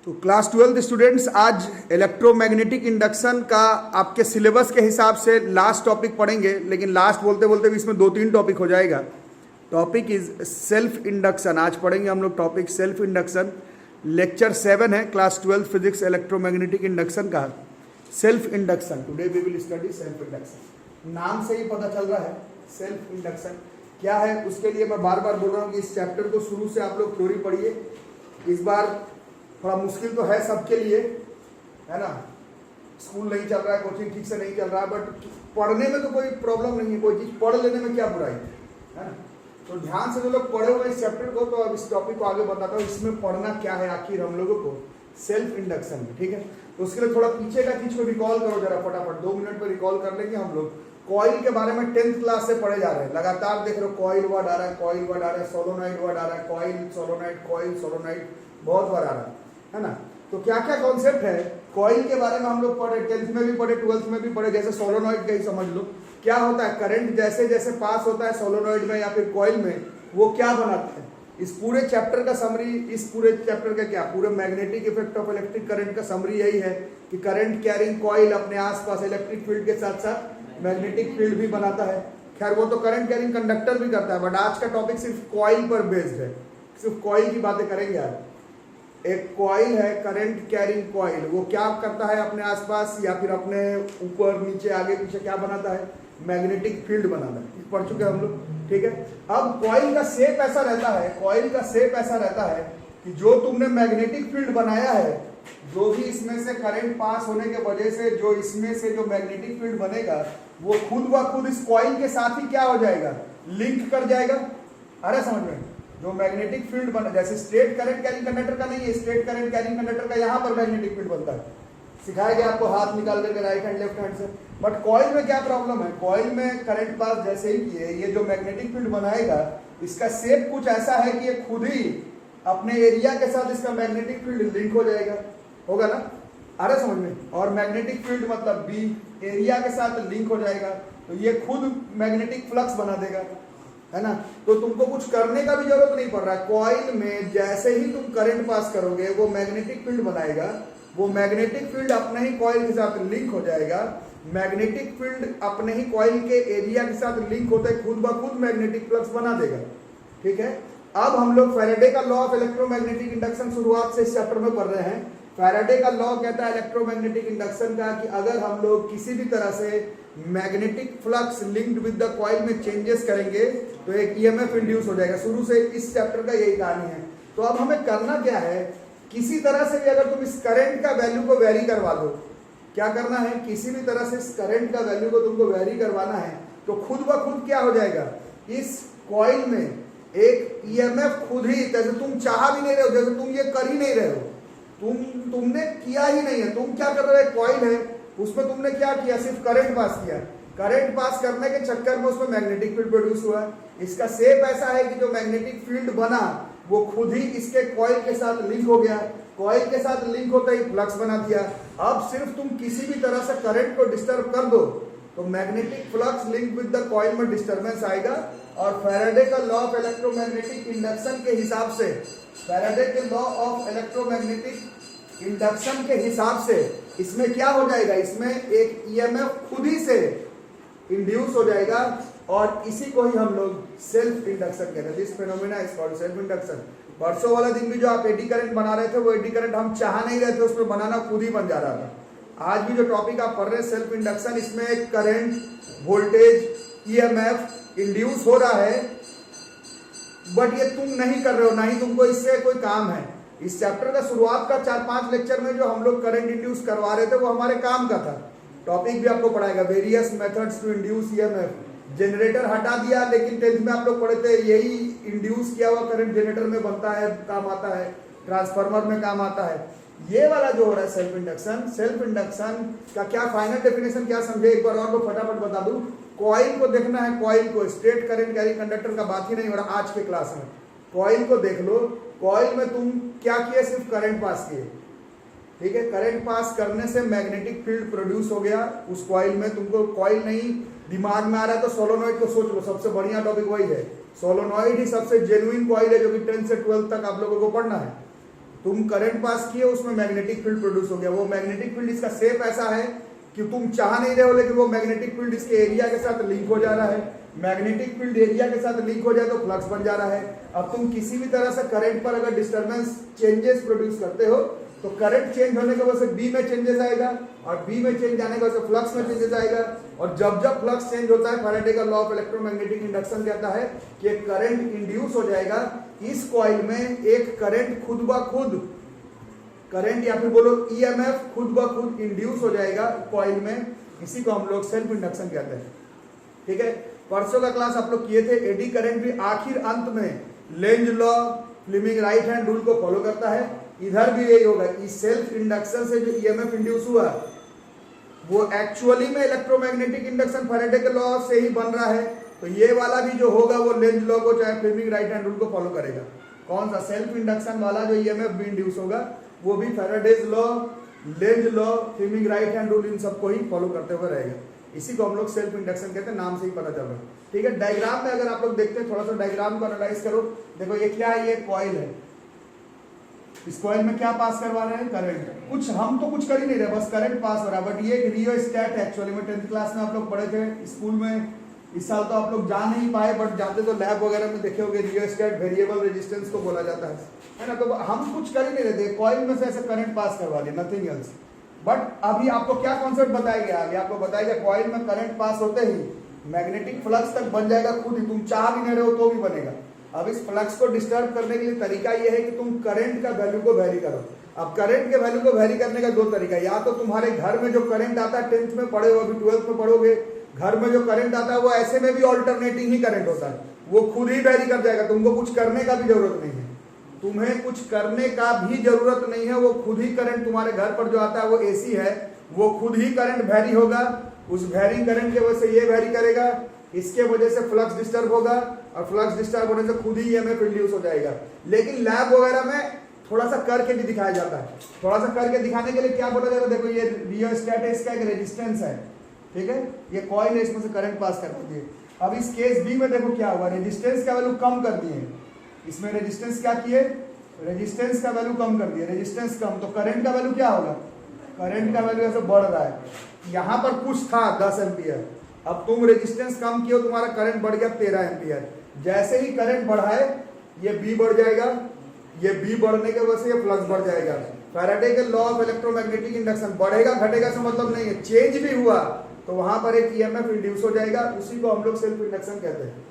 तो class 12 students, आज electromagnetic induction का आपके सिलेबस के हिसाब से लास्ट टॉपिक पढ़ेंगे, लेकिन लास्ट बोलते बोलते भी इसमें 2-3 टॉपिक हो जाएगा। Topic is self induction. आज पढ़ेंगे हम लोग टॉपिक सेल्फ इंडक्शन। लेक्चर 7 है क्लास 12 फिजिक्स इलेक्ट्रोमैग्नेटिक इंडक्शन का, self induction. Today we will study self induction. नाम से ही पता चल रहा है सेल्फ इंडक्शन क्या है। उसके लिए मैं बार बार बोल रहा हूँ कि इस चैप्टर को शुरू से आप लोग थ्योरी पढ़िए। इस बार थोड़ा मुश्किल तो है सबके लिए, है ना। स्कूल नहीं चल रहा है, कोचिंग ठीक से नहीं चल रहा है, बट पढ़ने में तो कोई प्रॉब्लम नहीं है। कोई चीज़ पढ़ लेने में क्या बुराई है ना। तो ध्यान से जो लोग पढ़े हुए इस चैप्टर को, तो अब इस टॉपिक को आगे बताता हूँ इसमें पढ़ना क्या है आखिर हम लोगों को सेल्फ इंडक्शन में, ठीक है। तो उसके लिए थोड़ा पीछे का चीज को रिकॉल करो जरा फटाफट, 2 मिनट में रिकॉल कर लेंगे हम लोग। कॉइल के बारे में 10th क्लास से पढ़े जा रहे हैं, लगातार देख रहे हो कॉइल वर्ड आ रहा है, कॉइल वर्ड आ रहा है, सोलोनॉइड वर्ड आ रहा है, कॉइल सोलोनॉइड बहुत बार आ रहा है ना। तो क्या क्या कॉन्सेप्ट है कॉइल के बारे में हम लोग पढ़े, 10th में भी पढ़े, 12th में भी पढ़े। जैसे सोलोनॉइड का ही समझ लो, क्या होता है, करंट जैसे जैसे पास होता है सोलोनॉइड में या फिर कॉइल में, वो क्या बनाता है। इस पूरे चैप्टर का समरी, इस पूरे चैप्टर का क्या, पूरे magnetic effect of electric current का समरी यही है कि करंट कैरिंग कॉइल अपने आसपास इलेक्ट्रिक फील्ड के साथ साथ मैग्नेटिक फील्ड भी बनाता है। खैर वो तो करंट कैरिंग कंडक्टर भी करता है, बट आज का टॉपिक सिर्फ कॉइल पर बेस्ड है, सिर्फ कॉइल की बातें करेंगे आज। एक कॉइल है करंट कैरिंग कॉइल, वो क्या करता है अपने आसपास या फिर अपने ऊपर नीचे आगे पीछे क्या बनाता है, मैग्नेटिक फील्ड बनाता है। पढ़ चुके हम लोग, ठीक है। अब कॉइल का शेप ऐसा रहता है, कॉइल का शेप ऐसा रहता है कि जो तुमने मैग्नेटिक फील्ड बनाया है, जो भी इसमें से करंट पास होने के वजह से जो इसमें से जो मैग्नेटिक फील्ड बनेगा, वो खुद ब खुद इस कॉइल के साथ ही क्या हो जाएगा, लिंक कर जाएगा। अरे समझ में, जो मैग्नेटिक फील्ड बना, जैसे स्ट्रेट करंट कैरिंग कंडक्टर का नहीं है, स्ट्रेट करंट कैरिंग कंडक्टर का यहाँ पर मैग्नेटिक फील्ड बनता है, सिखाया गया आपको हाथ निकाल करके राइट हैंड लेफ्ट हैंड से। बट कॉइल में क्या प्रॉब्लम है, कॉइल में करंट पास जैसे ही किए, ये जो मैग्नेटिक फील्ड बनाएगा, इसका शेप कुछ ऐसा है कि ये खुद ही अपने एरिया के साथ इसका मैग्नेटिक फील्ड लिंक हो जाएगा, होगा ना। अरे समझ में, और मैग्नेटिक फील्ड मतलब बी एरिया के साथ लिंक हो जाएगा, तो ये खुद मैग्नेटिक फ्लक्स बना देगा, है ना। तो तुमको कुछ करने का भी जरूरत नहीं पड़ रहा है। कॉइल में जैसे ही तुम करंट पास करोगे, वो मैग्नेटिक फील्ड बनाएगा, वो मैग्नेटिक फील्ड अपने ही कॉइल के साथ लिंक हो जाएगा। मैग्नेटिक फील्ड अपने ही कॉइल के एरिया के साथ लिंक होते खुद ब खुद मैग्नेटिक फ्लक्स बना देगा, ठीक है। अब हम लोग फैराडे का लॉ ऑफ इलेक्ट्रोमैग्नेटिक इंडक्शन शुरुआत से इस चैप्टर में पढ़ रहे हैं। फैराडे का लॉ कहता है इलेक्ट्रोमैग्नेटिक इंडक्शन का कि अगर हम लोग किसी भी तरह से magnetic flux linked with the coil में चेंजेस करेंगे तो एक ईएमएफ इंड्यूस हो जाएगा। शुरू से इस चैप्टर का यही कहानी है। तो अब हमें करना क्या है, किसी तरह से भी अगर तुम इस करंट का वैल्यू को वेरी करवा दो, क्या करना है, किसी भी तरह से इस करंट का वैल्यू को तुमको वेरी करवाना है, तो खुद ब खुद क्या हो जाएगा, इस कॉइल में एक ईएमएफ खुद ही, जैसे तुम चाह भी नहीं रहे हो, जैसे तुम ये कर ही नहीं रहे हो, तुमने किया ही नहीं है, तुम क्या कर रहे हो, कॉइल है उसमें तुमने क्या किया, सिर्फ करंट पास किया। करंट पास करने के चक्कर में उसमें मैग्नेटिक फील्ड प्रोड्यूस हुआ। इसका शेप ऐसा है कि जो मैग्नेटिक फील्ड बना वो खुद ही इसके कॉइल के साथ लिंक हो गया, कॉइल के साथ लिंक होते ही फ्लक्स बना दिया। अब सिर्फ तुम किसी भी तरह से करंट को डिस्टर्ब कर दो तो magnetic flux link with the coil में डिस्टर्बेंस आएगा। और फैराडे का लॉ ऑफ इलेक्ट्रोमैग्नेटिक इंडक्शन के हिसाब से, फैराडे के लॉ ऑफ इलेक्ट्रोमैग्नेटिक इंडक्शन के हिसाब से इसमें क्या हो जाएगा, इसमें एक ईएमएफ खुद ही से इंड्यूस हो जाएगा, और इसी को ही हम लोग सेल्फ इंडक्शन कहते हैं। This phenomena is called self induction. परसों वाला दिन भी जो आप एडी करंट बना रहे थे, वो एडी करंट हम चाह नहीं रहे थे, उसमें बनाना खुद ही बन जा रहा था। आज भी जो टॉपिक आप पढ़ रहे हैं सेल्फ इंडक्शन, इसमें एक करंट, वोल्टेज, ईएमएफ इंड्यूस हो रहा है, बट ये तुम नहीं कर रहे हो, ना ही तुमको इससे कोई काम है। इस चैप्टर का शुरुआत का 4-5 लेक्चर में जो हम लोग करंट इंड्यूस करवा रहे थे, वो हमारे काम का था। टॉपिक भी आपको पढ़ाएगा, various methods to induce EMF. Generator हटा दिया, लेकिन 10th में आप लोग पढ़े थे यही इंड्यूस किया हुआ करंट जनरेटर में बनता है, काम आता है, ट्रांसफार्मर में काम आता है। ये वाला जो हो रहा है सेल्फ इंडक्शन, सेल्फ इंडक्शन का क्या फाइनल डेफिनेशन क्या समझे, एक बार और को फटाफट बता दूं। कॉइल को देखना है, कॉइल को, स्ट्रेट करंट कैरिंग कंडक्टर का बात ही नहीं हो रहा आज के क्लास में। कॉइल को देख लो, कॉइल में तुम क्या किए, सिर्फ करंट पास किए, ठीक है। करंट पास करने से मैग्नेटिक फील्ड प्रोड्यूस हो गया उस कॉइल में। तुमको कॉइल नहीं दिमाग में आ रहा है तो सोलोनॉइड को सोच लो, सबसे बढ़िया टॉपिक वही है। सोलोनॉइड ही सबसे जेन्युइन कॉइल है जो कि 10 से 12 तक आप लोगों को पढ़ना है। तुम करंट पास किए, उसमें मैग्नेटिक फील्ड प्रोड्यूस हो गया। वो मैग्नेटिक फील्ड इसका शेप ऐसा है कि तुम चाह नहीं रहे हो, लेकिन वो मैग्नेटिक फील्ड इसके एरिया के साथ लिंक हो जा रहा है। मैग्नेटिक फील्ड एरिया के साथ लिंक हो जाए तो फ्लक्स बन जा रहा है। अब तुम किसी भी तरह से करंट पर अगर डिस्टर्बेंस चेंजेस प्रोड्यूस करते हो तो करंट चेंज होने की वजह से बी में चेंजेस आएगा, और बी में चेंज आने की वजह से फ्लक्स में चेंजेस आएगा। और जब जब फ्लक्स चेंज होता है, फैराडे का लॉ ऑफ इलेक्ट्रोमैग्नेटिक इंडक्शन कहता है कि करंट इंड्यूस हो जाएगा। इस कॉइल में एक करंट खुद ब खुद, करंट या फिर बोलो ईएमएफ खुद ब खुद इंड्यूस हो जाएगा कॉइल में। इसी को हम लोग सेल्फ इंडक्शन कहते हैं। ठीक है, परसों का क्लास आप लोग किए थे। एडी करंट भी आखिर अंत में Lenz law, Fleming right hand rule को फॉलो करता है। इधर भी यही होगा। इस सेल्फ इंडक्शन से जो ईएमएफ इंड्यूस हुआ वो एक्चुअली में इलेक्ट्रोमैग्नेटिक इंडक्शन फैराडे के लॉ से ही बन रहा है। तो ये वाला भी जो होगा वो लेंज लॉ को चाहे फ्लेमिंग राइट हैंड रूल को फॉलो करेगा। कौन सा? सेल्फ इंडक्शन वाला जो ईएमएफ भी इंड्यूस होगा वो भी Faraday's law, Lenz law, Fleming right hand rule इन सबको ही फॉलो करते हुए रहेगा। इसी को हम लोग सेल्फ इंडक्शन कहते हैं, नाम से ही पता चल रहा है। ठीक है, डायग्राम में अगर आप लोग देखते हैं, थोड़ा सा डायग्राम को एनालाइज करो। देखो ये क्या है? ये कॉइल है। इस कॉइल में क्या पास करवा रहे हैं? करंट। कुछ हम तो कुछ कर ही नहीं रहे, बस करंट पास हो रहा है। बट ये रियोस्टैट है। एक्चुअली में 10th क्लास में आप लोग पढ़े थे स्कूल में। इस साल तो आप लोग जा नहीं पाए, बट जाते तो लैब वगैरह में देखे होंगे। रियोस्टैट वेरिएबल रेजिस्टेंस को बोला जाता है ना। तो हम कुछ कर ही नहीं रहे थे, कॉइल में से ऐसे करंट पास करवा दिया, नथिंग एल्स। बट अभी आपको क्या कॉन्सेप्ट बताया गया? अभी आपको बताया गया कॉइल में करंट पास होते ही मैग्नेटिक फ्लक्स तक बन जाएगा खुद ही। तुम चाह भी नहीं रहे हो तो भी बनेगा। अब इस फ्लक्स को डिस्टर्ब करने के लिए तरीका यह है कि तुम करंट का वैल्यू को वेरी करो। अब करंट के वैल्यू को वेरी करने का दो तरीका है। या तो तुम्हारे घर में जो करंट आता है, 10th में पढ़े हो, अभी 12th में पढ़ोगे, घर में जो करंट आता है वो ऐसे में भी ऑल्टरनेटिंग ही करंट होता है, वो खुद ही वेरी कर जाएगा। तुमको कुछ करने का भी जरूरत नहीं है। तुम्हें कुछ करने का भी जरूरत नहीं है, वो खुद ही करंट तुम्हारे घर पर जो आता है वो एसी है, वो खुद ही करंट वेरी होगा। उस वेरी करंट के वजह से ये वेरी करेगा, इसके वजह से फ्लक्स डिस्टर्ब होगा, और फ्लक्स डिस्टर्ब होने से खुद ही ईएमएफ इंड्यूस हो जाएगा। लेकिन लैब वगैरह में थोड़ा सा करके भी दिखाया जाता है। थोड़ा सा करके दिखाने के लिए क्या बोला जाता है? देखो ये रियोस्टैट है, इसका एक रेजिस्टेंस है। ठीक है, ये कॉइल है, इसमें से करंट पास कर दिए। अब इस केस बी में देखो क्या हुआ, रेजिस्टेंस का वैल्यू कम कर दिए। इसमें रेजिस्टेंस क्या किए? रेजिस्टेंस का वैल्यू कम कर दिया। रेजिस्टेंस कम तो करंट का वैल्यू क्या होगा? करंट का वैल्यू ऐसे बढ़ रहा है। यहां पर कुछ था 10 एम्पियर, अब तुम रेजिस्टेंस कम किए, तुम्हारा करंट बढ़ गया 13 एम्पियर। जैसे ही करंट बढ़ाए ये बी बढ़ जाएगा, ये बी बढ़ने के वजह से ये फ्लक्स बढ़ जाएगा। फैराडे के लॉ ऑफ इलेक्ट्रोमैग्नेटिक इंडक्शन, बढ़ेगा घटेगा से मतलब नहीं है, चेंज भी हुआ तो वहां पर एक ईएमएफ इंड्यूस हो जाएगा। उसी को हम लोग सेल्फ इंडक्शन कहते हैं।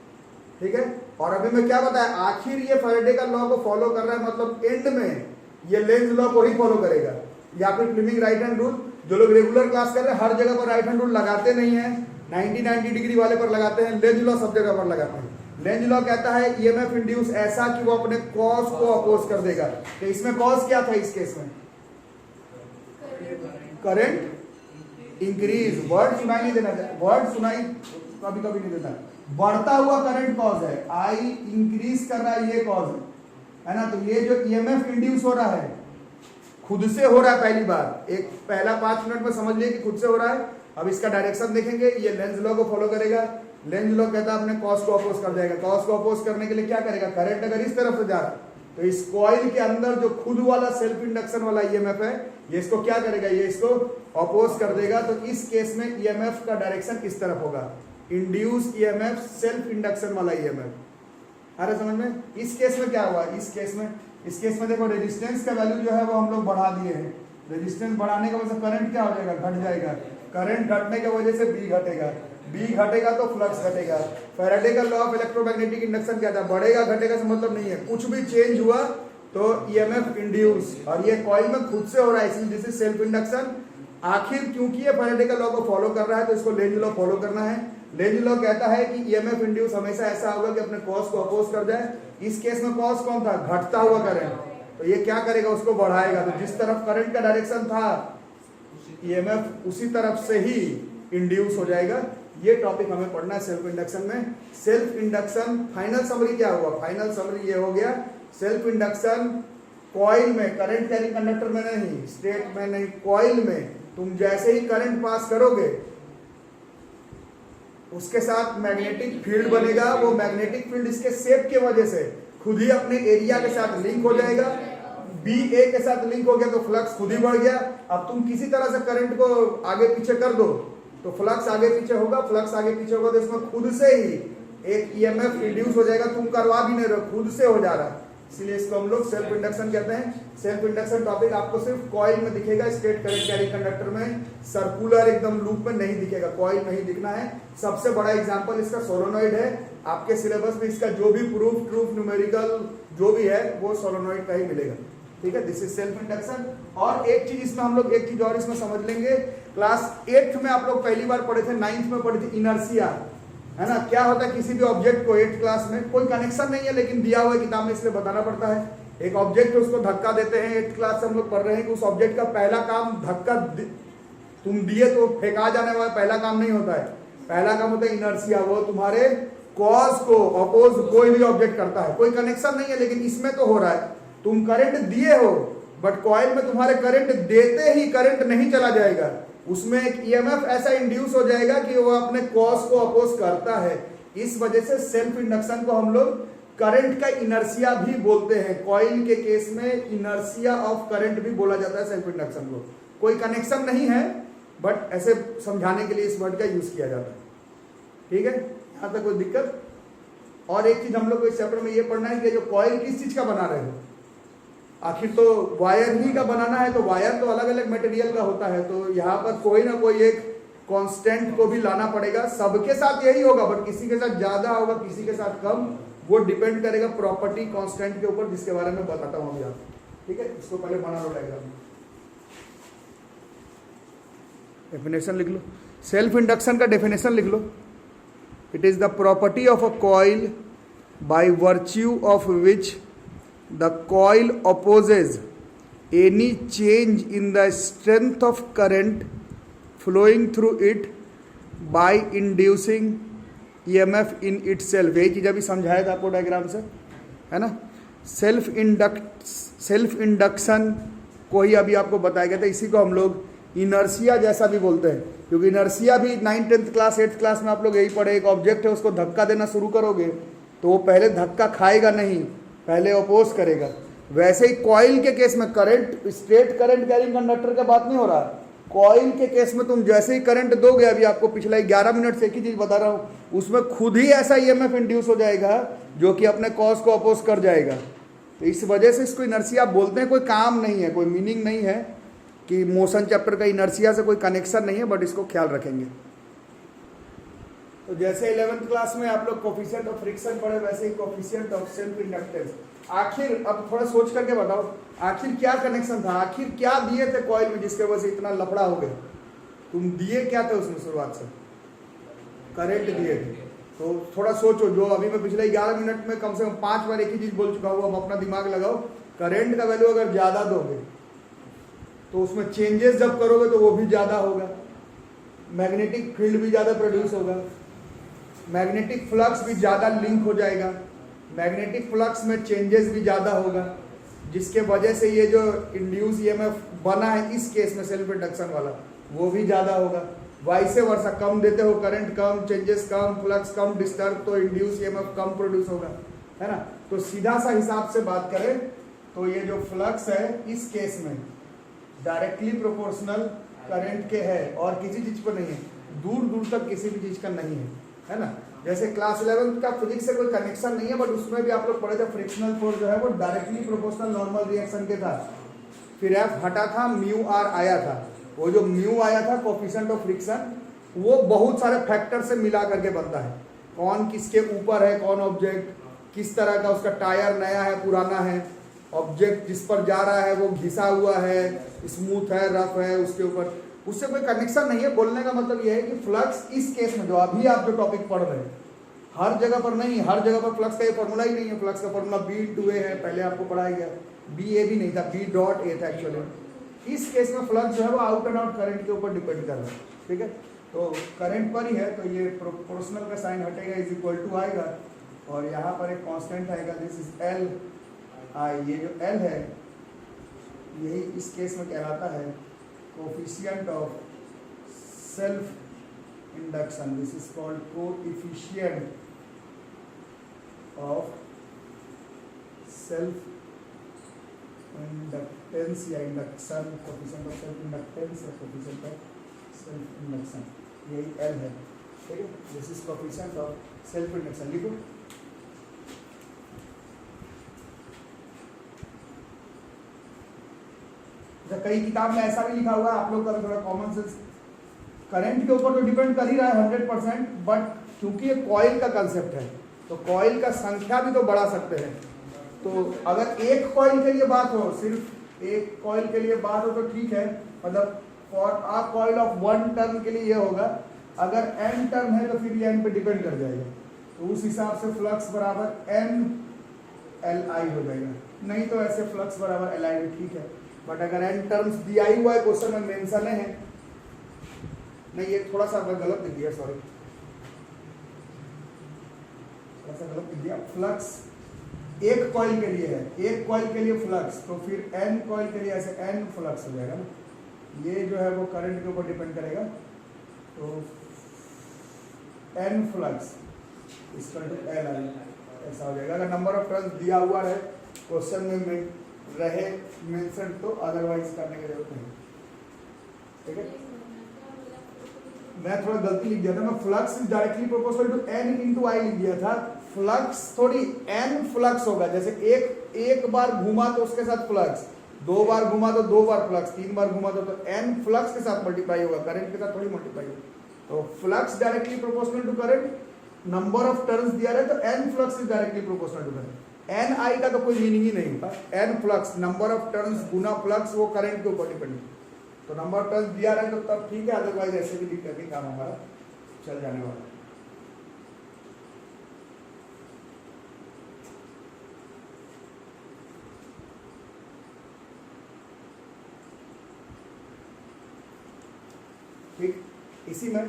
ठीक है, और अभी मैं क्या बताया, आखिर ये फैराडे का लॉ को फॉलो कर रहा है, मतलब एंड में ये लेंज लॉ को ही फॉलो करेगा, या फिर फ्लेमिंग राइट हैंड रूल। जो लोग रेगुलर क्लास कर रहे हैं हर जगह पर राइट हैंड रूल लगाते नहीं है, 90 डिग्री वाले पर लगाते हैं, लेंज लॉ सब जगह पर लगाते हैं। लेंज लॉ कहता है ईएमएफ इंड्यूस ऐसा कि वो अपने कॉज को अपोज कर देगा। तो इसमें कॉज क्या था? इस केस में करंट इंक्रीज। वर्ड सुनाई नहीं देना, वर्ड सुनाई कभी कभी नहीं देता। बढ़ता हुआ करंट कॉज है, आई इंक्रीज कर रहा है, ये कॉज है ना। तो ये जो ईएमएफ इंड्यूस हो रहा है खुद से हो रहा है। पहली बार एक पहला 5 मिनट में समझ लिए कि खुद से हो रहा है। अब इसका डायरेक्शन देखेंगे, ये लेंज लॉ को फॉलो करेगा। लेंज लॉ कहता है अपने कॉज को अपोज कर जाएगा। कॉज को अपोज करने के लिए क्या करेगा? करंट अगर इस तरफ से जा रहा है तो इस कॉइल के अंदर जो खुद वाला सेल्फ इंडक्शन वाला ईएमएफ है, ये इसको क्या करेगा? ये इसको अपोज कर देगा। तो इस केस में ईएमएफ का डायरेक्शन किस तरफ होगा? इंड्यूस ईएमएफ, सेल्फ इंडक्शन वाला ईएमएफ। आ रहा समझ में? इस केस में क्या हुआ? इस केस में देखो रेजिस्टेंस का वैल्यू जो है वो हम लोग बढ़ा दिए हैं। रेजिस्टेंस बढ़ाने की वजह से करंट क्या हो जाएगा? घट जाएगा। करंट घटने की वजह से बी घटेगा, बी घटेगा तो फ्लक्स घटेगा। फैराडे का लॉ ऑफ इलेक्ट्रोमैग्नेटिक इंडक्शन क्या था? बढ़ेगा घटेगा से मतलब नहीं है, कुछ भी चेंज हुआ तो ईएमएफ इंड्यूस, और ये कॉइल में खुद से हो रहा है, इसलिए दिस इज सेल्फ इंडक्शन। आखिर क्योंकि ये फैराडे का लॉ को फॉलो कर रहा है तो इसको लेंज लॉ फॉलो करना है। लेंज लॉ कहता है कि ईएमएफ इंड्यूस हमेशा ऐसा होगा कि अपने कॉज को अपोज कर जाए। इस केस में कॉज कौन था? घटता हुआ करंट। तो ये क्या करेगा? उसको बढ़ाएगा। तो जिस तरफ करंट का डायरेक्शन था ईएमएफ उसी तरफ से ही इंड्यूस हो जाएगा। ये टॉपिक हमें पढ़ना है सेल्फ इंडक्शन में। सेल्फ इंडक्शन फाइनल समरी क्या हुआ? फाइनल समरी ये हो गया, सेल्फ इंडक्शन कॉइल में, करंट कैरिंग कंडक्टर में नहीं, स्टेट में नहीं, कॉइल में तुम जैसे ही करंट पास करोगे उसके साथ मैग्नेटिक फील्ड बनेगा। वो मैग्नेटिक फील्ड इसके शेप की वजह से खुद ही अपने एरिया के साथ लिंक हो जाएगा। बी ए के साथ लिंक हो गया तो फ्लक्स खुद ही बढ़ गया। अब तुम किसी तरह से करंट को आगे पीछे कर दो तो फ्लक्स आगे पीछे होगा, फ्लक्स आगे पीछे होगा तो इसमें खुद से ही एक ईएमएफ इंड्यूस हो जाएगा, तुम करवा भी नहीं रहे, खुद से हो जा रहा है। इसलिए इसको हम लोग सेल्फ इंडक्शन कहते हैं। सेल्फ इंडक्शन टॉपिक आपको सिर्फ कॉइल में दिखेगा, स्ट्रेट करंट कैरिंग कंडक्टर में सर्कुलर एकदम लूप में नहीं दिखेगा, कॉइल में ही दिखना है। सबसे बड़ा एग्जांपल इसका सोलोनॉइड है। आपके सिलेबस में इसका जो भी प्रूफ ट्रूफ न्यूमेरिकल जो भी है वो सोलोनॉइड का ही मिलेगा। ठीक है, दिस इज सेल्फ इंडक्शन। और एक चीज इसमें हम लोग एक चीज और इसमें समझ लेंगे, क्लास 8th में आप लोग पहली बार पढ़े थे, 9th में पढ़े थे इनर्शिया, है ना। क्या होता है किसी भी ऑब्जेक्ट को 8th क्लास में कोई कनेक्शन नहीं है लेकिन दिया हुआ है किताब में, इसलिए बताना पड़ता है। एक ऑब्जेक्ट है उसको धक्का देते हैं, 8th क्लास से हम लोग पढ़ रहे हैं कि उस ऑब्जेक्ट का पहला काम धक्का तुम दिए तो फेंका जाने वाला पहला काम नहीं होता है, पहला काम होता है इनर्शिया। वो तुम्हारे कॉज को अपोज कोई भी ऑब्जेक्ट करता है, कोई कनेक्शन नहीं है लेकिन इसमें तो हो रहा है। तुम करंट दिए हो बट कॉइल में तुम्हारे करंट देते ही करंट नहीं चला जाएगा, उसमें एक ईएमएफ ऐसा इंड्यूस हो जाएगा कि वो अपने कॉज को अपोज करता है। इस वजह से सेल्फ इंडक्शन को हम लोग करंट का इनर्शिया भी बोलते हैं। कॉइल के केस में इनर्शिया ऑफ करंट भी बोला जाता है सेल्फ इंडक्शन को। कोई कनेक्शन नहीं है बट ऐसे समझाने के लिए इस वर्ड का यूज किया जाता है। ठीक है, यहां तक कोई दिक्कत? और एक चीज हम लोग को इस चैप्टर में ये पढ़ना है कि जो कॉइल किस चीज का बना रहे हो, आखिर तो वायर ही का बनाना है, तो वायर तो अलग अलग मटेरियल का होता है, तो यहाँ पर कोई ना कोई एक कांस्टेंट को भी लाना पड़ेगा। सबके साथ यही होगा बट किसी के साथ ज्यादा होगा, किसी के साथ कम, वो डिपेंड करेगा प्रॉपर्टी कांस्टेंट के ऊपर, जिसके बारे में बताता हूँ अभी आपको। ठीक है, इसको पहले बना लो डायग्राम, डेफिनेशन लिख लो। सेल्फ इंडक्शन का डेफिनेशन लिख लो। It is the property of a coil by virtue of which the coil opposes any change in the strength of current flowing through it by inducing EMF in itself। यही चीज़ अभी समझाया था आपको diagram से, है ना। सेल्फ इंडक्शन को ही अभी आपको बताया गया था, इसी को हम लोग इनर्शिया जैसा भी बोलते हैं, क्योंकि इनर्शिया भी 9th 10th class 8th class में आप लोग यही पढ़े। एक ऑब्जेक्ट है, उसको धक्का देना शुरू करोगे तो वो पहले धक्का खाएगा नहीं, पहले अपोज करेगा। वैसे ही कॉइल के केस में current, straight current carrying conductor का बात नहीं हो रहा, कॉइल के केस में तुम जैसे ही करंट दोगे, अभी आपको पिछला 11 मिनट से एक ही चीज बता रहा हूं, उसमें खुद ही ऐसा ईएमएफ इंड्यूस हो जाएगा जो कि अपने कॉज को अपोज कर जाएगा। तो इस वजह से इसको इनर्शिया बोलते हैं। कोई काम नहीं है, कोई मीनिंग नहीं है कि मोशन चैप्टर का इनर्शिया से कोई कनेक्शन नहीं है, बट इसको ख्याल रखेंगे। तो जैसे 11th क्लास में आप लोग कोफिशिएंट ऑफ फ्रिक्शन पढ़े, वैसे ही कोफिशिएंट ऑफ सेल्फ इंडक्टेंस। आखिर अब थोड़ा सोच करके बताओ, आखिर क्या कनेक्शन था, आखिर क्या दिए थे कॉइल में जिसके वजह से इतना लफड़ा हो गया? तुम दिए क्या थे उसमें शुरुआत से? करंट दिए थे। तो थोड़ा सोचो, जो अभी मैं पिछले 11 मिनट में कम से कम 5 बार एक ही चीज बोल चुका हूँ, अब अपना दिमाग लगाओ। करंट का वैल्यू अगर ज्यादा दोगे तो उसमें चेंजेस जब करोगे तो वो भी ज्यादा होगा, मैग्नेटिक फील्ड भी ज्यादा प्रोड्यूस होगा, मैग्नेटिक फ्लक्स भी ज्यादा लिंक हो जाएगा, मैग्नेटिक फ्लक्स में चेंजेस भी ज्यादा होगा, जिसके वजह से ये जो इंड्यूस ईएमएफ बना है इस केस में सेल्फ इंडक्शन वाला, वो भी ज्यादा होगा। वाइसे वर्सा, कम देते हो करंट कम, चेंजेस कम, फ्लक्स कम, डिस्टर्ब, तो इंड्यूस ईएमएफ कम प्रोड्यूस होगा, है ना। तो सीधा सा हिसाब से बात करें तो ये जो फ्लक्स है इस केस में डायरेक्टली प्रोपोर्शनल करंट के है और किसी चीज पर नहीं है, दूर दूर तक किसी भी चीज का नहीं है ना। जैसे क्लास 11 का फिजिक्स से कोई कनेक्शन नहीं है, बट उसमें भी आप लोग पढ़े थे फ्रिक्शनल फोर्स जो है वो डायरेक्टली प्रोपोर्शनल नॉर्मल रिएक्शन के था। फिर एफ हटा था, म्यू आर आया था। वो जो म्यू आया था कोफिशिएंट ऑफ फ्रिक्शन, वो बहुत सारे फैक्टर से मिला करके बनता है। कौन किसके ऊपर है, कौन ऑब्जेक्ट किस तरह का, उसका टायर नया है पुराना है, ऑब्जेक्ट जिस पर जा रहा है वो घिसा हुआ है, स्मूथ है, रफ है, उसके ऊपर, उससे कोई कनेक्शन नहीं है। बोलने का मतलब यह है कि फ्लक्स इस केस में जो अभी आप जो टॉपिक पढ़ रहे हैं, हर जगह पर नहीं, हर जगह पर फ्लक्स का ये फॉर्मूला ही नहीं है। फ्लक्स का फॉर्मूला B/A है, पहले आपको पढ़ाया गया। BA भी नहीं था, B.A था एक्चुअली। इस केस में फ्लक्स जो है वो आउट एंड आउट करंट के ऊपर डिपेंड कर रहा है, ठीक है। तो करंट पर ही है, तो ये प्रोपोर्शनल का साइन हटेगा, इज इक्वल टू आएगा, और यहाँ पर एक कांस्टेंट आएगा, दिस इज L I। ये जो L है यही इस केस में कहलाता है coefficient of self induction. This is called coefficient of self inductance या induction, coefficient of self inductance या कोफिशिएंट ऑफ सेल्फ इंडक्शन, यही एल है, ठीक है। This is coefficient of self induction, लिखो। कई किताब में ऐसा भी लिखा हुआ है, आप लोग का थोड़ा कॉमन सेंस, करंट के ऊपर तो डिपेंड कर ही रहा है 100%, बट क्योंकि ये कॉइल का कंसेप्ट है तो कॉइल का संख्या भी तो बढ़ा सकते हैं। तो अगर एक कॉइल के लिए बात हो, सिर्फ एक कॉइल के लिए बात हो तो ठीक है, मतलब for a coil of 1 turn के लिए ये होगा, अगर n टर्न है तो फिर ये n पे डिपेंड कर जाएगा, तो उस हिसाब से फ्लक्स बराबर n Li हो जाएगा, नहीं तो ऐसे फ्लक्स बराबर Li भी ठीक है। बट अगर n टर्म्स दिया ही हुआ है, क्वेश्चन में मेंशन है, नहीं ये थोड़ा सा गलत लिख दिया, सॉरी थोड़ा सा गलत लिख दिया। फ्लक्स एक कॉइल के लिए है, एक कॉइल के लिए फ्लक्स, तो फिर n कॉइल के लिए ऐसे n फ्लक्स हो जाएगा ना, ये जो है वो करंट के ऊपर डिपेंड करेगा, तो n फ्लक्स इसका Li ऐसा हो जाएगा। अगर नंबर ऑफ टर्न्स दिया हुआ है क्वेश्चन में रहे मेंशन, तो अदरवाइज करने की जरूरत नहीं, ठीक है। मैं थोड़ा गलती लिख दिया था, मैं flux is directly proportional to n into I लिख दिया था। फ्लक्स थोड़ी n फ्लक्स होगा, जैसे एक बार घुमा तो उसके साथ फ्लक्स, 2 बार घुमा तो 2 बार फ्लक्स, 3 बार घुमा तो n फ्लक्स के साथ मल्टीप्लाई होगा, करंट के साथ थोड़ी मल्टीप्लाई होगा। तो flux directly proportional to current, number of turns दिया रहे तो n flux is directly proportional to current. n I का तो कोई मीनिंग ही नहीं होता, n flux number of turns गुना फ्लक्स, वो करंट के ऊपर डिपेंड है। तो नंबर ऑफ टर्न्स दिया रहे तो तब ठीक है, अदरवाइज ऐसे भी लिख करके काम हमारा चल जाने वाला है। ठीक, इसी का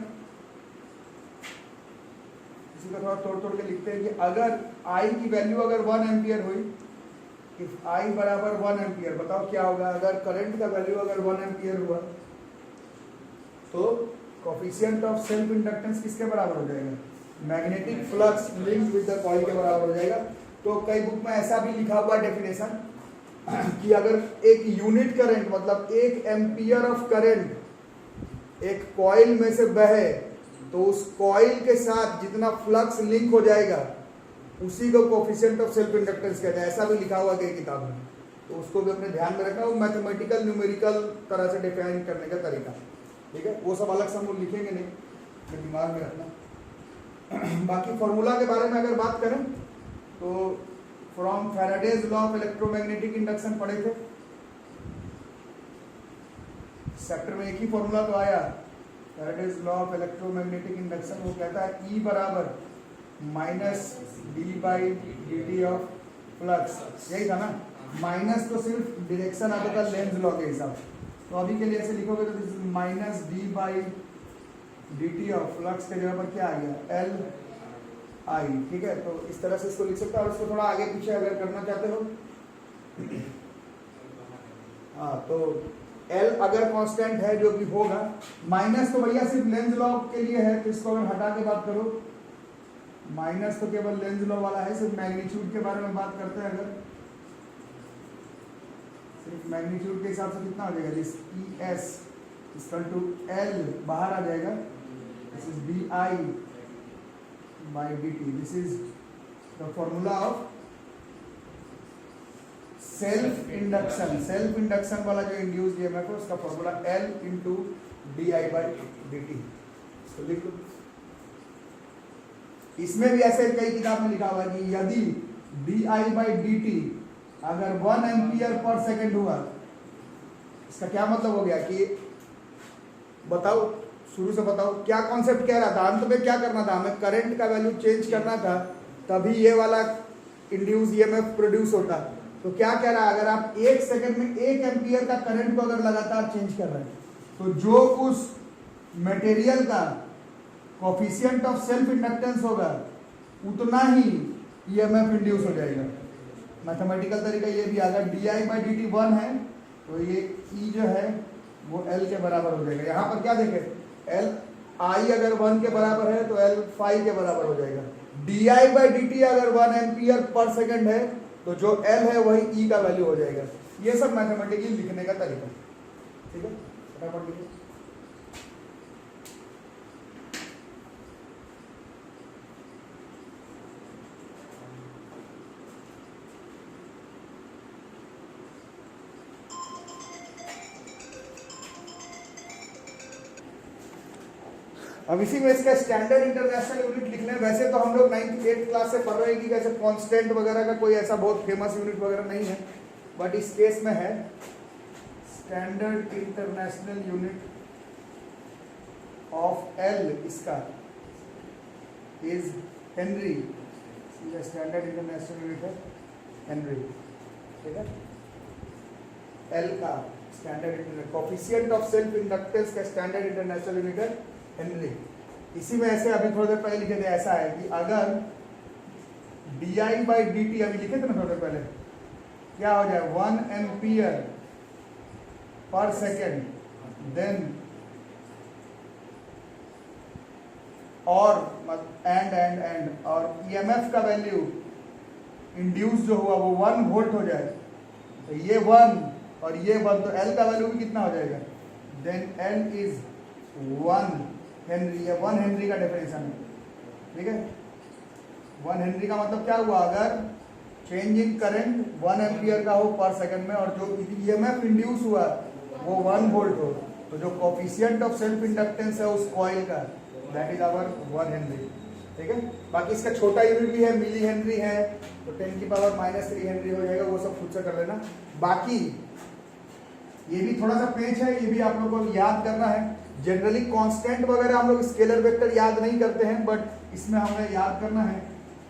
थोड़ा तोड़ के लिखते हैं कि अगर I की वैल्यू अगर 1 एम्पियर हुई, इफ I बराबर 1 एम्पियर, बताओ क्या होगा अगर करंट का वैल्यू अगर 1 एम्पियर हुआ, तो कोफिशिएंट ऑफ सेल्फ इंडक्टेंस किसके बराबर हो जाएगा, magnetic flux linked with the coil के बराबर हो जाएगा। तो कई बुक में ऐसा भी लिखा हुआ डेफिनेशन कि अगर एक यूनिट करंट मतलब 1 एम्पियर ऑफ करंट एक कॉइल में से बहे, तो उस कॉइल के साथ जितना फ्लक्स लिंक हो जाएगा उसी को कोफिशिएंट ऑफ सेल्फ इंडक्टेंस कहते हैं। ऐसा भी लिखा हुआ कई किताब में, तो उसको भी अपने ध्यान में रखना, वो मैथमेटिकल न्यूमेरिकल तरह से डिफाइन करने का तरीका, ठीक है। वो सब अलग से हम लोग लिखेंगे नहीं, तो दिमाग में रखना। बाकी फॉर्मूला के बारे में अगर बात करें तो from Faraday's law of electromagnetic induction पढ़े थे, सेक्टर में एक ही फॉर्मूला तो आया, Faraday's law of electromagnetic induction, वो कहता है E बराबर माइनस d/dt ऑफ फ्लक्स, यही था ना। माइनस तो सिर्फ डायरेक्शन आता था लेंज लॉ के हिसाब से, तो अभी के लिए ऐसे लिखोगे तो this is minus d/dt of flux के जगह पर क्या आ गया Li, ठीक है। तो इस तरह से इसको लिख सकते हो, और इसको थोड़ा आगे पीछे अगर करना चाहते हो, हाँ तो L अगर कांस्टेंट है जो भी होगा, माइनस तो भैया सिर्फ लेंज लॉ के लिए है, तो इसको अगर हटा के बात करो, माइनस तो केवल लेंज लॉ वाला है, सिर्फ मैग्नीट्यूड के बारे में बात करते हैं अगर, सिर्फ मैग्नीट्यूड के हिसाब से कितना हो जाएगा, this ES equal to L बाहर आ जाएगा, this is di/dt, this is the formula of self induction. Self induction वाला जो इंड्यूस्ड ईएमएफ है उसका फॉर्मूला L इंटू di/dt, तो लिख लो। इसमें भी ऐसे कई किताब में लिखा हुआ है कि यदि di/dt अगर 1 एम्पियर पर सेकंड हुआ, इसका क्या मतलब हो गया कि बताओ, शुरू से बताओ क्या कॉन्सेप्ट कह रहा था, अंत में क्या करना था, हमें करंट का वैल्यू चेंज करना था, तभी ये वाला इंड्यूस ईएमएफ प्रोड्यूस होता। तो क्या कह रहा है, अगर आप 1 सेकंड में 1 एम्पियर का करंट को अगर लगातार चेंज कर रहे हैं, तो जो उस मटेरियल का कोफिशिएंट ऑफ सेल्फ इंडक्टेंस होगा उतना ही ईएमएफ इंड्यूस हो जाएगा। मैथमेटिकल तरीका ये भी, अगर di/dt 1 है तो ये E जो है वो L के बराबर हो जाएगा। यहाँ पर क्या देखें, I अगर 1 के बराबर है तो L 5 के बराबर हो जाएगा। di/dt अगर 1 एम्पियर पर सेकंड है तो जो L है वही E का वैल्यू हो जाएगा। ये सब मैथमेटिकली लिखने का तरीका, ठीक है। फटाफट लिखो। अब इसी में इसका स्टैंडर्ड इंटरनेशनल यूनिट लिखना है। वैसे तो हम लोग 9th 8th क्लास से पढ़ रहे हैं कि कैसे कांस्टेंट वगैरह का कोई ऐसा बहुत फेमस यूनिट वगैरह नहीं है, बट इस केस में है standard international unit of L, इसका is henry. Standard international unit है हेनरी, ठीक है। एल का standard coefficient of self inductance का स्टैंडर्ड इंटरनेशनल यूनिट है हेनरी। इसी में ऐसे अभी थोड़ी देर पहले लिखे थे, ऐसा है कि अगर di/dt अभी लिखे थे ना थोड़ी देर पहले, क्या हो जाए 1 एम्पियर पर सेकेंड, देन और एंड और ईएमएफ का वैल्यू इंड्यूस जो हुआ वो 1 वोल्ट हो जाए, तो ये 1 और ये 1, तो एल का वैल्यू भी कितना हो जाएगा, देन एल इज 1 हेनरी। ये 1 हेनरी का डेफिनेशन है, ठीक है। 1 हेनरी का मतलब क्या हुआ, अगर चेंज इन करंट 1 एम्पियर का हो पर सेकंड में और जो ईएमएफ इंड्यूस हुआ वो 1 वोल्ट हो, तो जो कोफिशिएंट ऑफ सेल्फ इंडक्टेंस है उस कॉइल का, दैट इज आवर 1 हेनरी, ठीक है। बाकी इसका छोटा यूनिट भी है, मिली हेनरी है, तो 10⁻³ हेनरी हो जाएगा, वो सब खुद से कर लेना। बाकी ये भी थोड़ा सा पेच है, ये भी आप लोगों को याद करना है। जनरली कांस्टेंट वगैरह हम लोग स्केलर वेक्टर याद नहीं करते हैं, बट इसमें हमें याद करना है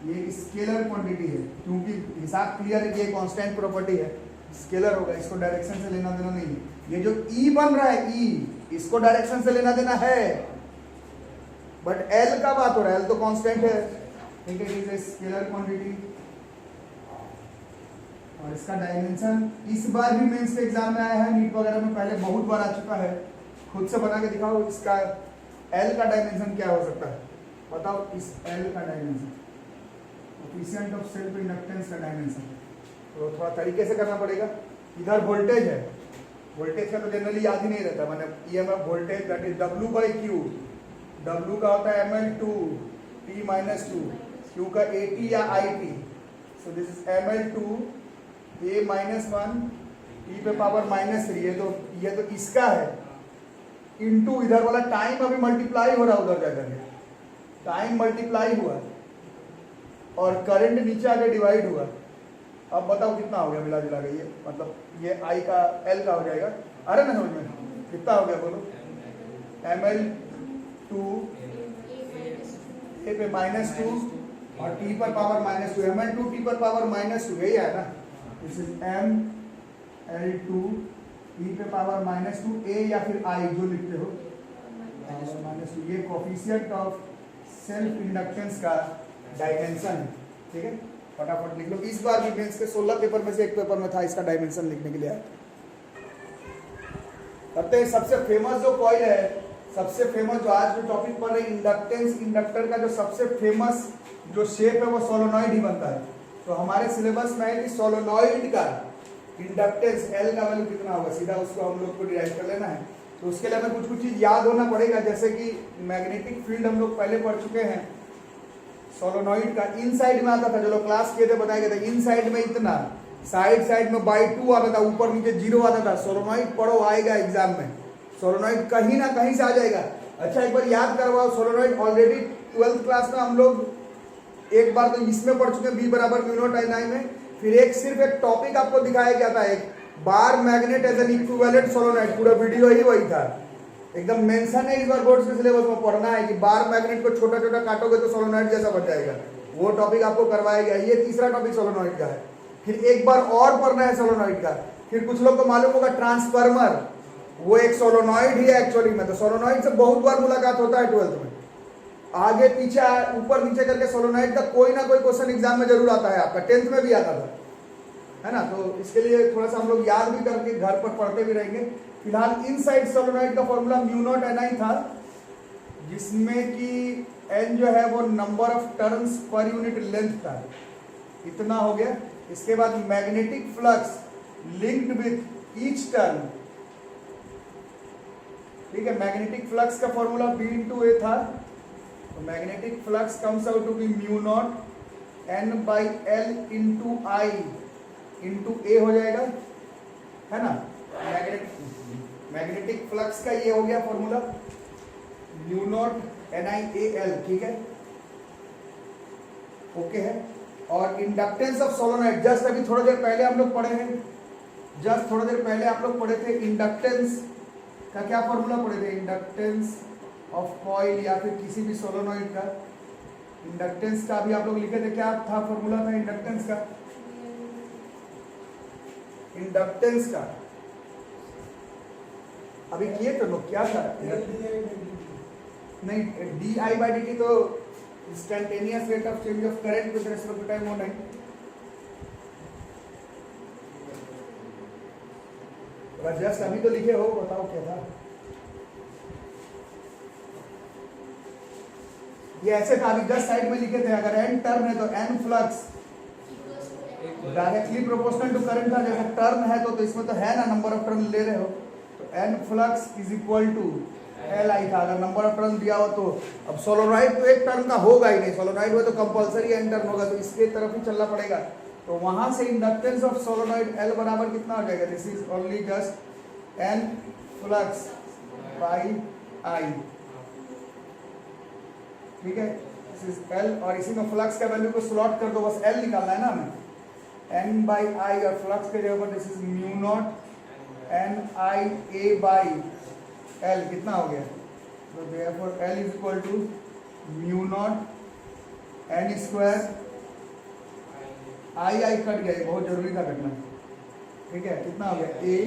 ये स्केलर क्वांटिटी है, क्योंकि हिसाब क्लियर है कि ये कांस्टेंट प्रॉपर्टी है, स्केलर होगा, इसको डायरेक्शन से लेना देना नहीं है। ये जो ई बन रहा है ई, इसको डायरेक्शन से लेना देना है, बट एल का बात हो रहा है, एल तो कांस्टेंट है, ठीक है। इट इज स्केलर क्वांटिटी और इसका डायमेंशन इस बार भी मेंस के एग्जाम में आया है, नीट वगैरह में पहले बहुत बार आ चुका है। खुद से बना के दिखाओ, इसका एल का डायमेंशन क्या हो सकता है, बताओ। इस एल का dimension, coefficient of self inductance का डायमेंशन, तो थोड़ा तरीके से करना पड़ेगा। इधर वोल्टेज है, वोल्टेज का तो जनरली याद ही नहीं रहता, मैंने EMF voltage that is W/Q, W का होता है ml2 T-2, Q का AT या IT, so this is ml2 A-1 T पे पावर -3, ये तो इसका है, इनटू इधर वाला टाइम अभी मल्टीप्लाई हो रहा है, उधर जाकर टाइम मल्टीप्लाई हुआ और करंट नीचे आके डिवाइड हुआ। अब बताओ कितना हो गया मिला जुला के, ये मतलब ये आई का एल का हो जाएगा, अरे ना समझ में कितना हो गया बोलो, ml2 ए पे -2 और टी पर पावर -2, ml2 टी पर पावर -2, यही है ना, दिस इज ml2 ई पे पावर -2 ए या फिर आई जो लिखते हो -2, ये कोफिशिएंट ऑफ सेल्फ इंडक्टेंस का डायमेंशन है, ठीक है। फटाफट लिख लो। इस बार भी मेंस के 16 पेपर में से एक पेपर में था इसका डायमेंशन लिखने के लिए आया। करते हैं सबसे फेमस जो कॉइल है, सबसे फेमस जो आज जो टॉपिक पर है इंडक्टेंस, इंडक्टर का जो सबसे फेमस जो शेप है वो सोलोनॉइड ही बनता है। तो हमारे सिलेबस में है कि सोलोनॉइड का इंडक्टेंस एल का वैल्यू कितना होगा, सीधा उसको हम लोग को डिराइव कर लेना है। तो उसके लिए हमें कुछ कुछ चीज याद होना पड़ेगा, जैसे कि मैग्नेटिक फील्ड हम लोग पहले पढ़ चुके हैं। सोलोनॉइड का इन साइड में आता था, जो लोग क्लास किए थे बताए गए थे, इन साइड में इतना, साइड में बाई 2 आता था, ऊपर नीचे 0 आता था। सोलोनॉइड पढ़ो, आएगा एग्जाम में, सोलोनॉइड कहीं ना कहीं से आ जाएगा। अच्छा एक बार याद करवाओ, सोलोनॉइड ऑलरेडी 12th क्लास में हम लोग एक बार तो इसमें पढ़ चुके हैं, B = μ0 में। फिर एक सिर्फ एक टॉपिक आपको दिखाया गया था, एक बार magnet as an equivalent solenoid, पूरा वीडियो ही वही था, एकदम मेंशन है। इस बार बोर्ड के सिलेबस में पढ़ना है कि बार मैग्नेट को छोटा छोटा काटोगे तो सोलोनॉइड जैसा बन जाएगा, वो टॉपिक आपको करवाया गया। ये तीसरा टॉपिक सोलोनॉइड का है। फिर एक बार और पढ़ना है सोलोनॉइड का। फिर कुछ लोग को मालूम होगा ट्रांसफार्मर, वो एक सोलोनॉइड ही है एक्चुअली में। तो सोलोनॉइड से बहुत बार मुलाकात होता है 12th में, आगे पीछे ऊपर नीचे करके सोलोनॉइड का कोई ना कोई क्वेश्चन एग्जाम में जरूर आता है, आपका 10th में भी आता था, है ना। तो इसके लिए थोड़ा सा हम लोग याद भी करके घर पर पढ़ते भी रहेंगे। फिलहाल इनसाइड सोलोनॉइड का फॉर्मूला μ0 Ni था, जिसमें कि n जो है वो number of turns per unit length था, इतना हो गया। इसके बाद magnetic flux linked with each turn, ठीक है। मैग्नेटिक फ्लक्स का फॉर्मूला B इंटू ए था, तो magnetic flux comes out to be mu naught N by L into I into A हो जाएगा, है ना। मैग्नेटिक फ्लक्स का ये हो गया फॉर्मूला म्यू नॉट NiAl, ठीक है, ओके है। और इंडक्टेंस ऑफ सोलोनॉइड जस्ट अभी थोड़ी देर पहले हम लोग पढ़े हैं, जस्ट थोड़ी देर पहले आप लोग पढ़े थे इंडक्टेंस का क्या फॉर्मूला पढ़े थे, इंडक्टेंस ऑफ कॉइल या फिर किसी भी सोलोनॉइड का इंडक्टेंस का अभी आप लोग लिखे थे, क्या था फॉर्मूला था इंडक्टेंस का, इंडक्टेंस का अभी किए तो लोग क्या था, नहीं di/dt तो instantaneous rate of change of current with respect to time वो नहीं, जस्ट अभी तो लिखे हो, बताओ क्या था ये, ऐसे था अभी जस्ट साइड में लिखे थे, अगर n टर्न है तो n flux directly proportional to current था, जैसे टर्न है तो इसमें तो है ना नंबर ऑफ टर्न ले रहे हो, तो n flux is equal to L I था, अगर नंबर ऑफ टर्न दिया हो तो। अब सोलोनॉइड तो एक टर्न का होगा ही नहीं, सोलोनॉइड में तो कंपलसरी n टर्न होगा, तो इसके तरफ ही चलना पड़ेगा, तो वहां से इंडक्टेंस ऑफ सोलोनॉइड L बराबर कितना हो जाएगा, this is only just n flux by I, ठीक है, दिस इज L, और इसी में फ्लक्स का वैल्यू को स्लॉट कर दो, बस L निकालना है ना हमें, n बाई I, और फ्लक्स के जगह पर this is mu naught NiA by L, कितना हो गया, तो therefore L is equal to mu naught n square, I cut गया, बहुत जरूरी था कटना, ठीक है, कितना हो गया A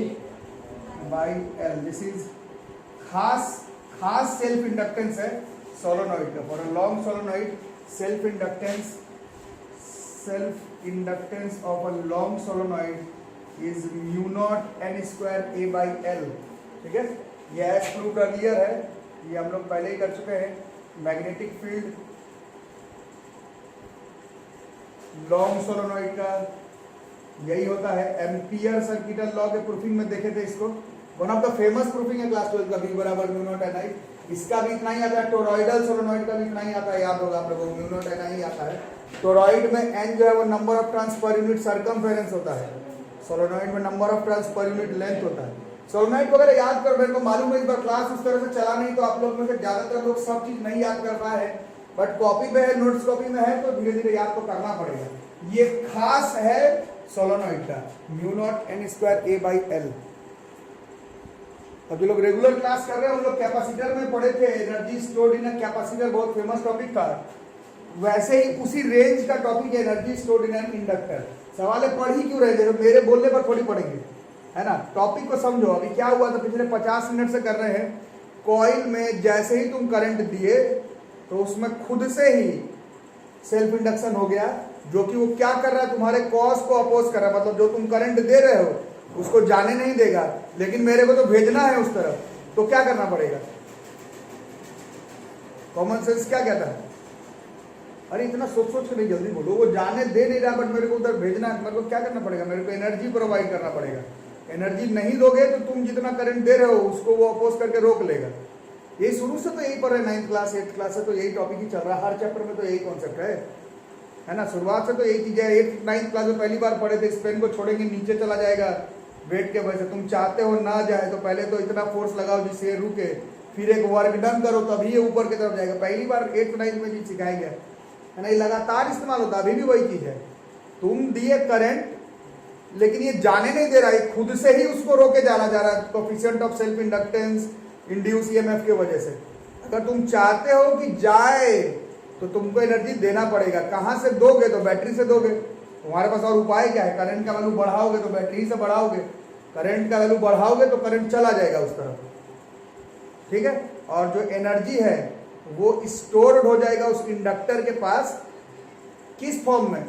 by L, this is खास सेल्फ इंडक्टेंस है सोलोनॉइड का, for a long solenoid self inductance of a long solenoid is mu naught n square A by L, ठीक है। ये एज प्रूव्ड अर्लियर है, ये हम लोग पहले ही कर चुके हैं। मैग्नेटिक फील्ड लॉन्ग सोलोनॉइड का यही होता है, एम्पियर सर्किटल लॉ के प्रूफिंग में देखे थे इसको, one of the famous proofing है क्लास 12 का, V बराबर म्यू नॉट Ni, इसका भी इतना ही आता है, टोरॉइडल सोलोनॉइड का भी इतना ही आता है, याद होगा आप लोगों को म्यू नॉट Ni आता है। टोरॉइड में n जो है वो number of turns per unit circumference होता है, सोलोनॉइड में number of turns per unit length होता है। सोलोनॉइड वगैरह याद कर, मेरे को मालूम है इस बार क्लास उस तरह से चला नहीं, तो आप लोग में से ज्यादातर लोग सब चीज नहीं याद कर पाए हैं, बट कॉपी में है, नोट्स कॉपी में है, तो धीरे धीरे याद तो करना पड़ेगा। ये खास है सोलोनॉइड का mu naught n square A by L। अब जो लोग रेगुलर क्लास कर रहे हैं उन लोग कैपेसिटर में पढ़े थे, energy stored in a capacitor, बहुत फेमस टॉपिक था, वैसे ही उसी रेंज का टॉपिक है energy stored in an inductor. सवाल है पढ़ ही क्यों रहे थे, मेरे बोलने पर थोड़ी पढ़ेंगे, है ना। टॉपिक को समझो, अभी क्या हुआ था, पिछले 50 मिनट से कर रहे हैं, कॉइल में जैसे ही तुम करंट दिए तो उसमें खुद से ही सेल्फ इंडक्शन हो गया, जो कि वो क्या कर रहा है, तुम्हारे कॉज को अपोज कर रहा है, मतलब जो तुम करंट दे रहे हो उसको जाने नहीं देगा, लेकिन मेरे को तो भेजना है उस तरफ, तो क्या करना पड़ेगा, कॉमन सेंस क्या कहता है, अरे इतना सोच के नहीं, जल्दी बोलो, वो जाने दे नहीं रहा, बट मेरे को उधर भेजना है, मेरे को क्या करना पड़ेगा, मेरे को एनर्जी प्रोवाइड करना पड़ेगा। एनर्जी नहीं दोगे तो तुम जितना करंट दे रहे हो उसको वो अपोज करके रोक लेगा। ये शुरू से तो यही पर है, 9th क्लास 8th क्लास से तो यही टॉपिक ही चल रहा है, हर चैप्टर में तो यही कॉन्सेप्ट है ना, शुरुआत से तो यही चीज है। 8th 9th क्लास में पहली बार पढ़े थे, इस पेन को छोड़ेंगे नीचे चला जाएगा वेट के वजह से, तुम चाहते हो ना जाए तो पहले तो इतना फोर्स लगाओ जिससे ये रुके, फिर एक वर्क डन करो तभी ये ऊपर की तरफ जाएगा। पहली बार 8th 9th में चीज सिखाया गया है ना, ये लगातार इस्तेमाल होता है, अभी भी वही चीज है, तुम दिए करंट लेकिन ये जाने नहीं दे रहा है, खुद से ही उसको रोके जाना जा रहा है, coefficient of self inductance induce EMF के वजह से। अगर तुम चाहते हो कि जाए तो तुमको एनर्जी देना पड़ेगा, कहां से दोगे, तो बैटरी से दोगे, तुम्हारे पास और उपाय क्या है, करंट का वैल्यू बढ़ाओगे तो बैटरी से बढ़ाओगे, करंट का वैल्यू बढ़ाओगे तो करंट चला जाएगा उस तरफ, ठीक है। और जो एनर्जी है वो स्टोर्ड हो जाएगा उस इंडक्टर के पास, किस फॉर्म में,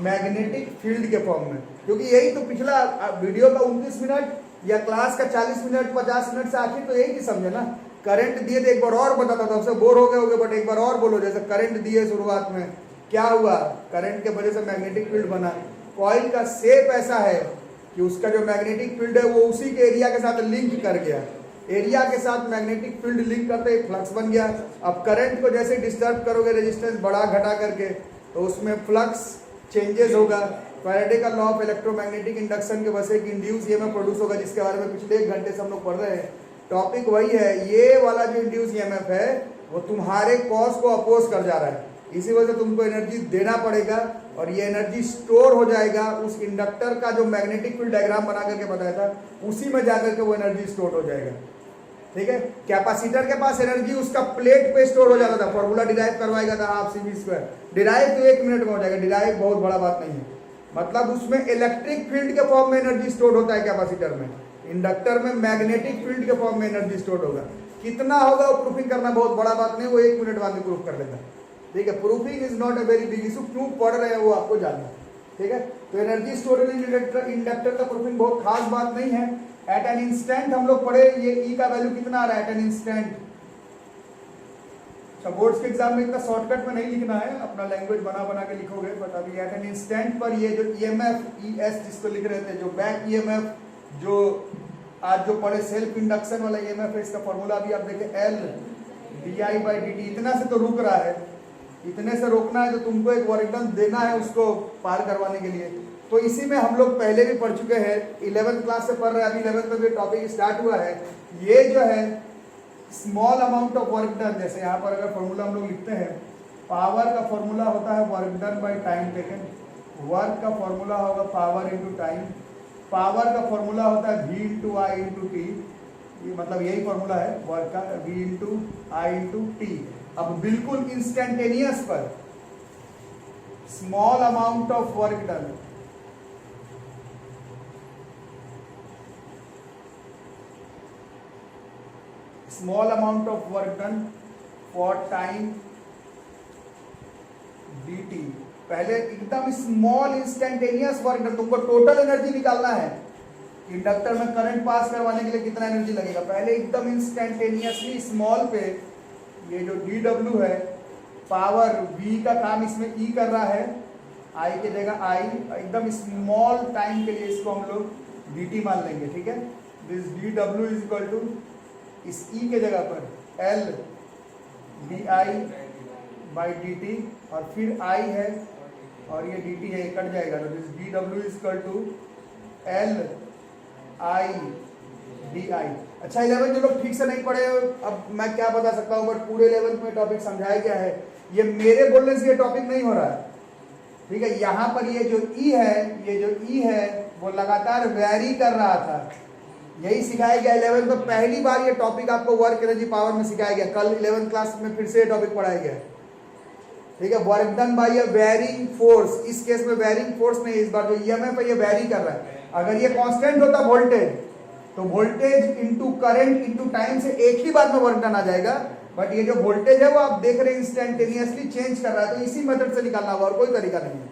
मैग्नेटिक फील्ड के फॉर्म में, क्योंकि यही तो पिछला वीडियो का 29 मिनट या क्लास का 40 मिनट 50 मिनट से आखिर तो यही चीज समझे ना, करंट दिए थे, एक बार और बताता था, उससे बोर हो गए होगे, बट एक बार और बोलो, जैसे करंट दिए शुरुआत में क्या हुआ, करंट के वजह से मैग्नेटिक फील्ड बना, कॉइल का शेप ऐसा है कि उसका जो मैग्नेटिक फील्ड है वो उसी के एरिया के साथ लिंक कर गया, एरिया के साथ मैग्नेटिक फील्ड लिंक करते ही फ्लक्स बन गया। अब करंट को जैसे डिस्टर्ब करोगे रेजिस्टेंस बढ़ा घटा करके तो उसमें फ्लक्स चेंजेस होगा। फैराडे का लॉ ऑफ इलेक्ट्रोमैग्नेटिक इंडक्शन के वजह से एक इंड्यूस ईएमएफ प्रोड्यूस होगा, जिसके बारे में पिछले 1 घंटे से हम लोग पढ़ रहे हैं। टॉपिक वही है, ये वाला जो इंड्यूस ईएमएफ है वो तुम्हारे कॉज को अपोज कर जा रहा है, इसी वजह से तुमको एनर्जी देना पड़ेगा और ये एनर्जी स्टोर हो जाएगा। उस इंडक्टर का जो मैग्नेटिक फील्ड डायग्राम बना करके बताया था उसी में जाकर के वो एनर्जी स्टोर हो जाएगा। ठीक है, कैपेसिटर के पास एनर्जी उसका प्लेट पे स्टोर हो जाता था, फॉर्मूला डिराइव करवाएगा था half C V square, derive तो 1 मिनट में हो जाएगा, डिराइव बहुत बड़ा बात नहीं है। मतलब उसमें इलेक्ट्रिक फील्ड के फॉर्म में एनर्जी स्टोर होता है कैपेसिटर में, इंडक्टर में मैग्नेटिक फील्ड के फॉर्म में एनर्जी स्टोर होगा। कितना होगा वो प्रूफिंग करना बहुत बड़ा बात नहीं, वो 1 मिनट बाद में प्रूफ कर लेता है। ठीक है, proofing is not a very big issue, क्यों पढ़ रहे हैं वो आपको जानना। ठीक है, तो एनर्जी स्टोरेज इंडक्टर का प्रूफिंग बहुत खास बात नहीं है। एट एन इंस्टेंट हम लोग पढ़े, ये ई का वैल्यू कितना आ रहा है एट एन इंस्टेंट। अच्छा, बोर्ड्स के एग्जाम में इतना शॉर्टकट में नहीं लिखना है, अपना लैंग्वेज बना बना के लिखोगे। बट अभी एट एन इंस्टेंट पर ये जो ईएमएफ ईएस जिसको लिख रहे थे, जो बैक ईएमएफ जो आज जो पढ़े सेल्फ इंडक्शन वाला ईएमएफ है, इसका फॉर्मूला अभी आप देखें L D I by D T. इतना से तो रुक रहा है, इतने से रोकना है तो तुमको एक वर्क डन देना है उसको पार करवाने के लिए। तो इसी में हम लोग पहले भी पढ़ चुके हैं, 11th क्लास से पढ़ रहे हैं, अभी 11th में भी टॉपिक स्टार्ट हुआ है। ये जो है small amount of work done, जैसे यहाँ पर अगर फॉर्मूला हम लोग लिखते हैं, पावर का फॉर्मूला होता है work done by time taken, work का फॉर्मूला होगा पावर इंटू टाइम, पावर का फॉर्मूला होता है v into I into T, ये मतलब यही फॉर्मूला है वर्क का, v into I into T. अब बिल्कुल इंस्टेंटेनियस पर small amount of work done, small amount of work done for time dt। पहले एकदम स्मॉल इंस्टेंटेनियस वर्क डन, तुमको टोटल एनर्जी निकालना है, इंडक्टर में करंट पास करवाने के लिए कितना एनर्जी लगेगा, पहले एकदम इंस्टेंटेनियसली स्मॉल पे ये जो dw है, पावर v का काम इसमें e कर रहा है, i की जगह i, एकदम स्मॉल टाइम के लिए इसको हम लोग dt मान लेंगे। ठीक है, this dw is equal to इस E के जगह पर L D I by D T, और फिर I है और ये डी टी है, कट जाएगा तो this D W is equal to L I D I. अच्छा, 11 जो लोग ठीक से नहीं पढ़े, अब मैं क्या बता सकता हूँ, बट पूरे 11 में टॉपिक समझाया गया है, ये मेरे बोलने से ये टॉपिक नहीं हो रहा है। ठीक है, यहाँ पर ये जो E है, ये जो E है वो लगातार वेरी कर रहा था, यही सिखाया गया 11th में। पहली बार ये टॉपिक आपको वर्क एनर्जी पावर में सिखाया गया, कल 11th क्लास में फिर से ये टॉपिक पढ़ाया गया। ठीक है, work done by a varying force, इस केस में वेरिंग फोर्स नहीं, इस बार जो ईएमएफ है ये वेरी कर रहा है। अगर ये कांस्टेंट होता वोल्टेज, तो voltage into current into time से एक ही बार में वर्क डन आ जाएगा, बट ये जो वोल्टेज है वो आप देख रहे हैं इंस्टेंटेनियसली चेंज कर रहा है, तो इसी मेथड से निकालना होगा और कोई तरीका नहीं है।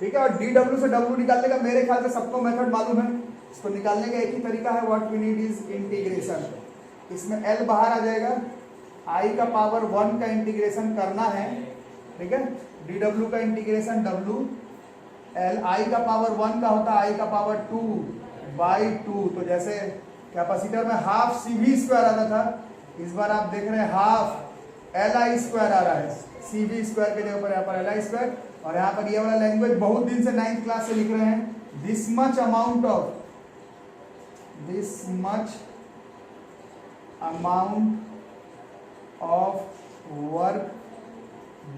ठीक है, और डी डब्ल्यू से डब्ल्यू निकालने का मेरे ख्याल से सबको मेथड मालूम है, इसको निकालने का एक ही तरीका है, what we need is integration. इसमें L बाहर आ जाएगा, I का पावर 1 का इंटीग्रेशन करना है। ठीक है, dw का इंटीग्रेशन W L, I का पावर 1 का होता है I का पावर 2 बाई 2। तो जैसे कैपेसिटर में हाफ सी वी स्क्वायर आता था, इस बार आप देख रहे हैं हाफ एल आई स्क्वायर आ रहा है, सी वी स्क्वायर के जगह पर यहाँ पर एल आई स्क्वायर। और यहाँ पर ये वाला लैंग्वेज बहुत दिन से 9th क्लास से लिख रहे हैं, this much amount of work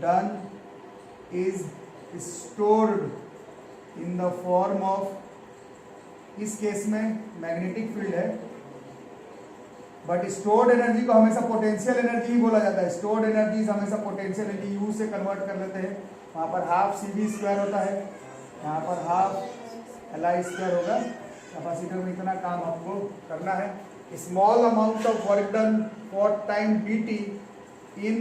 done is stored in the form of, इस केस में मैग्नेटिक फील्ड है, बट स्टोर्ड एनर्जी को हमेशा पोटेंशियल एनर्जी ही बोला जाता है। स्टोर्ड एनर्जी हमेशा पोटेंशियल एनर्जी यू से कन्वर्ट कर लेते हैं। वहाँ पर हाफ सी वी स्क्वायर होता है, यहाँ पर हाफ एल आई स्क्वायर होगा। कैपेसिटर में इतना काम आपको करना है। Small amount of work done for time d t in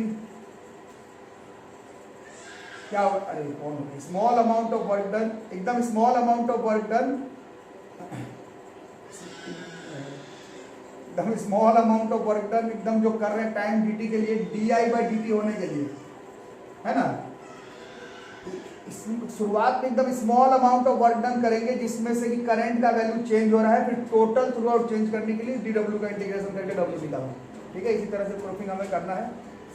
क्या, अरे कौन, small amount of work done, एकदम small amount of work done, एकदम small amount of work done, एकदम जो कर रहे हैं टाइम डी टी के लिए, D I by D T होने के लिए, है ना। शुरुआत में एकदम small amount of work done करेंगे जिसमें से कि करंट का वैल्यू चेंज हो रहा है, फिर टोटल थ्रू आउट चेंज करने के लिए dw का इंटीग्रेशन करके w लिखा हुआ। ठीक है, इसी तरह से प्रूफिंग हमें करना है।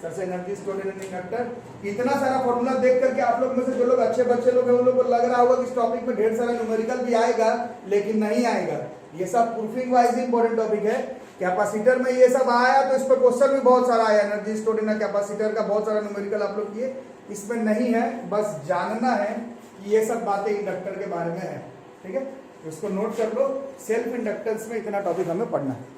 सर से एनर्जी स्टोर्ड इन इंडक्टर। इतना सारा फॉर्मूला देख करके आप लोग में से जो लोग अच्छे बच्चे लोग हैं उन लोग को लग रहा होगा कि इस टॉपिक में ढेर सारा न्यूमेरिकल भी आएगा, लेकिन नहीं आएगा। ये सब प्रूफिंग वाइज इंपॉर्टेंट टॉपिक है। कैपेसिटर में ये सब आया तो इस पर क्वेश्चन भी बहुत सारा आया, एनर्जी स्टोर्ड इन कैपेसिटर का बहुत सारा न्यूमेरिकल आप लोग किए, इसमें नहीं है, बस जानना है कि ये सब बातें इंडक्टर के बारे में है। ठीक है, इसको नोट कर लो, सेल्फ इंडक्टेंस में इतना टॉपिक हमें पढ़ना है।